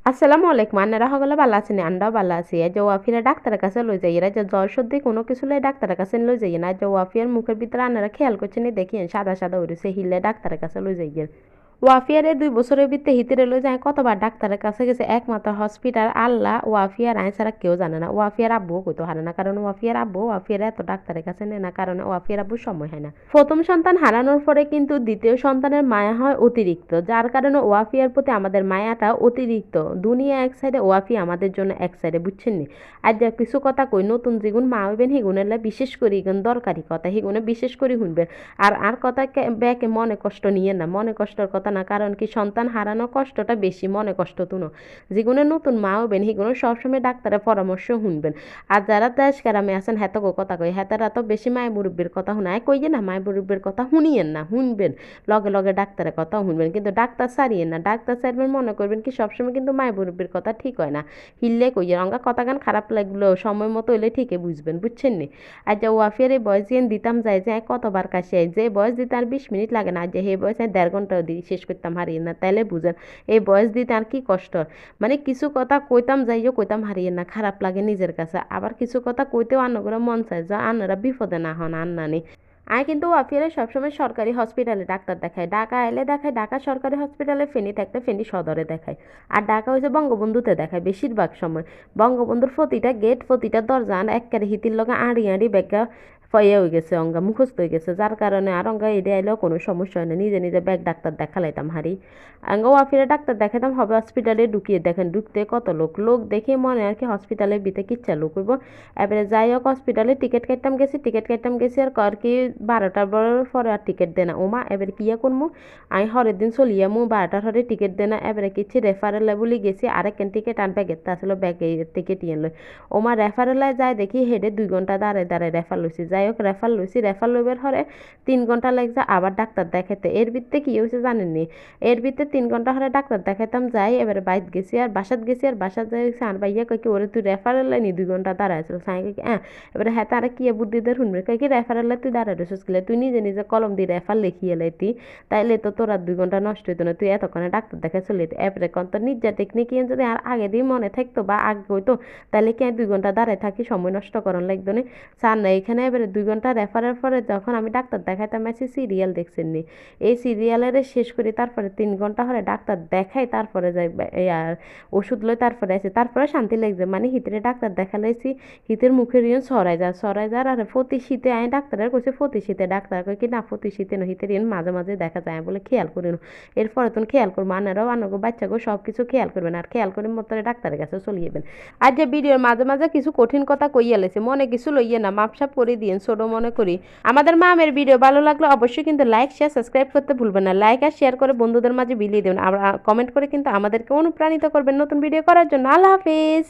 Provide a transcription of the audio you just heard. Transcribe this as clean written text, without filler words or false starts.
আসসালামু আলাইকুম। আন্নারা সকলে ভালো আছেন? আমরাও ভালো আছি। এই যে ওয়াফিরা ডাক্তারের কাছে লই যাই, এরা যে জ্বর সর্দি কোনো কিছু লই ডাক্তারের কাছে লই যাই না। যে ওয়াফিয়ার মুখের ভিতরে আন্নারা খেয়াল করছেন দেখিয়েন সাদা সাদা হইছে, হিলে ডাক্তারের কাছে লই যাই। ওয়াফিয়ারে 2 বছরের ভিতরে হিতেরে লই যায় কতবার ডাক্তারের কাছে গেছে, একমাত্র হসপিটাল আল্লাহ ওয়াফিয়ার আইন ছাড়া কেউ জানে না। ওয়াফিয়ার আব্বুও কইতে হারে না, কারণ ওয়াফিয়ার আব্বু ওয়াফিয়ার এত ডাক্তারের কাছে নেয় না, কারণ ওয়াফিয়ার আব্বুর সময় হয় না। প্রথম সন্তান হারানোর পরে কিন্তু দ্বিতীয় সন্তানের মায়া হয় অতিরিক্ত, যার কারণে ওয়াফিয়ার প্রতি আমাদের মায়াটা অতিরিক্ত। দুনিয়া এক সাইডে, ওয়াফিয়া আমাদের জন্য এক সাইডে, বুঝছেন নি? আর যা কিছু কথা কই, নতুন যেগুন মা হইবেন হিগুনের বিশেষ করে ইগুন দরকারি কথা, হিগুনে বিশেষ করে শুনবেন। আর কথা ব্যাকে মনে কষ্ট নিয়ে না, মনে কষ্টের কথা না, কারণ কি সন্তান হারানো কষ্টটা বেশি, মনে কষ্ট তুনো। যেগুলো নতুন মা হবেন সেগুলো সবসময় ডাক্তারের পরামর্শ শুনবেন। আর যারা দেশ গ্রামে আছেন হেতকো কথা কই, হেতারা তো বেশি মায় মুরব্বীর কথা শুনায়, কইয়ে না মায় মুরব্বীর কথা শুনিয়েন না, শুনবেন লগে লগে ডাক্তারের কথাও শুনবেন, কিন্তু ডাক্তার সারিয়েন না। ডাক্তার সারবেন মনে করবেন কি সবসময় কিন্তু মায় মুরব্বীর কথা ঠিক হয় না। হিললে কইয়ে অঙ্গা কথা গান খারাপ লাগলো সময় মতো হইলে ঠিকই বুঝবেন, বুঝছেন নি? আর যে ওয়াফিয়ার এই বয়স যেন দিতাম যায় যে কতবার কাছে, যে বয়স দিতে আর 20 মিনিট লাগে না, যে এই বয়সে 1.5 ঘন্টাও দিই শেষ করতাম হারিয়ে না, তাইলে বুঝেন এই বয়স দিতে আর কি কষ্ট। মানে কিছু কথা কইতাম যাইও কইতাম হারিয়ে না, খারাপ লাগে নিজের কাছে। আবার কিছু কথা কইতেও আন্ন করে মন চায় যে আন্নারা বিপদে না হন আন্নানি। আমি কিন্তু ওয়াফিয়ারে সবসময় সরকারি হসপিটালে ডাক্তার দেখায়, ঢাকা এলে দেখায় ঢাকা সরকারি হসপিটালে, ফেনী থাকলে ফেনী সদরে দেখায়। আর ঢাকা হয়েছে বঙ্গবন্ধুতে দেখায় বেশিরভাগ সময়। বঙ্গবন্ধুর প্রতিটা গেট প্রতিটা দরজা একেবারে হিতির লগে আড়ি আড়ি ব্যাগা ফয়ে হয়ে গেছে, অঙ্গা মুখস্থ হয়ে গেছে, যার কারণে আর অঙ্গা এডে আইলেও কোনো সমস্যা হয় না, নিজে নিজে ব্যাগ ডাক্তার দেখালাইতাম হারি। আঙ্গা ওয়াফিরে ডাক্তার দেখাতাম হবে হসপিটালে ঢুকিয়ে, দেখেন ঢুকতে কত লোক, লোক দেখে মনে আর কি হসপিটালের ভিতরে কিচ্ছা লোক হইব। এবারে যাই হোক হসপিটালে টিকিট কাটতাম গেছি আর কর কি 12টার পরে আর টিকিট দেনা ওমা, এবারে কিয়া করমু। আমি হরের দিন চলিয়ামু 12টার হরে টিকিট দেনা, এবারে কিচ্ছি রেফারেল বলি গেছি আরেকখান টিকিট আর ব্যাগের তা আসলে ব্যাগে টিকিট ইয়ে লই। ওমা রেফারেলায় যায় দেখি হেডে 2 ঘন্টা দাঁড়ায় দাঁড়ায় রেফার লইছি। যাই হোক রেফার লইছি, রেফার লইবার হরে 3 ঘন্টা লাগছে আবার ডাক্তার দেখাতে। এর ভিত্তে কি হয়েছে জানেননি? এর ভিত্তে 3 ঘন্টা হরে ডাক্তার দেখাতাম যাই, এবারে বাইত গেছি আর বাসাত যাই আর ভাইয়া কই কি ওরে তুই রেফারেল লাইনি 2 ঘন্টা দাঁড়াইছিল সাই কই হ্যাঁ। এবারে হ্যাঁ তারা কি বুদ্ধি দিয়ে শুনবে, কই কি রেফারেল তুই দাঁড়াই রইছিস কিলে, তুই নিজে নিজে কলম দিয়ে রেফার লিখিয়ে লাইতি, তাইলে তো তোর আর 2 ঘন্টা নষ্ট হইতো না, তুই এতক্ষণে ডাক্তার দেখাই চলে যেত। এবারে কোন তোর নিজের টেকনিক যদি আর আগে দিয়ে মনে থাকতো বা আগে হইতো, তাহলে কি 2 ঘন্টা দাঁড়ায় থাকি সময় নষ্ট করার লাগতো না। স্যার না এখানে এবারে 2 ঘন্টা রেফারের পরে যখন আমি ডাক্তার দেখাইতাম আসি সিরিয়াল দেখছেন নি, এই সিরিয়ালের শেষ করি, তারপরে 3 ঘন্টা হলে ডাক্তার দেখাই, তারপরে যাই আর ওষুধ লই, তারপরে আসি, তারপরে শান্তি লাগছে। মানে হিতরে ডাক্তার দেখালাইছি, হিতের মুখের ইয়ন সরাই যা আর প্রতি শীতে আই ডাক্তারের কইছে প্রতি শীতে, ডাক্তার কই কি না প্রতি শীতে না, হিতের ইয়ন মাঝে মাঝে দেখা যায় বলে খেয়াল করি না। এরপরে তুমি খেয়াল করবো, আনারাও আনাগো বাচ্চাগো সব কিছু খেয়াল করবেন, আর খেয়াল করে মতো ডাক্তারের কাছে চলে যাবেন। আর যে ভিডিওর মাঝে মাঝে কিছু কঠিন কথা কইয়া লেছে, মনে কিছু লইয়ে না, মাপসাপ করে দিয়েন ছোট মনে করি। আমাদের মামের ভিডিও ভালো লাগলে অবশ্যই কিন্তু লাইক শেয়ার সাবস্ক্রাইব করতে ভুলবেন না, লাইক আর শেয়ার করে বন্ধুদের মাঝে বিলিয়ে দেবেন, আর কমেন্ট করে কিন্তু আমাদেরকে অনুপ্রাণিত করবেন নতুন ভিডিও করার জন্য। আল্লাহ হাফিজ।